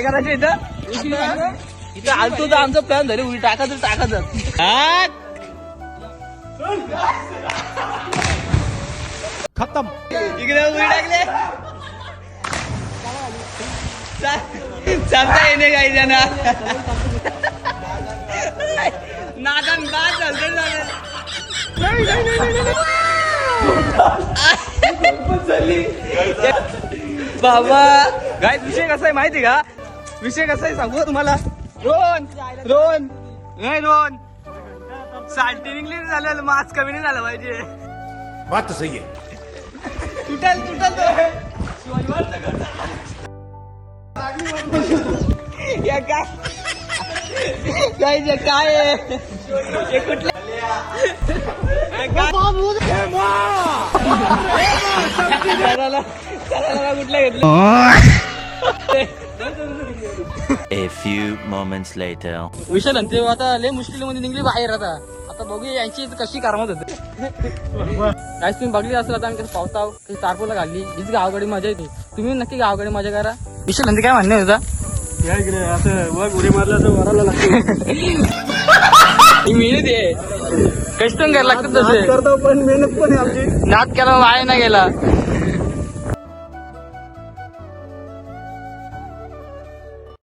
काय करायचं इथं आलतो तर आमचा प्लॅन झाले उडी टाकायचं खत्म. इकडे उडी टाकले चालता येणे काही जण नादान बाद झालं बाबा काय विषय कसा आहे माहिती का विषय कसा आहे सांगू तुम्हाला रोन साल्टी इंग्लिश झालं मास्क कमी नाही झालं पाहिजे बात तो सही है. तुटल काय आहे हे कुठलं कुठलं घेतलं A few moments later. विशाल ते आता लय मुश्किलीमध्ये निघली बाहेर आता बघूया यांची कशी करमत होते काय तुम्ही बघली असेल आता आम्ही कसं पावताव कशी तारपोला घालली हीच गावाकडे मजा येते तुम्ही नक्की गावाकडे मजा करा विशाल काय म्हणणे होता या इकडे असं वर उडी मारलं तर वराला लागते. मेहनत आहे कष्ट करायला लागतात तसे करतो पण मेहनत पण आहे आमची. नाद केला वाया नाही गेला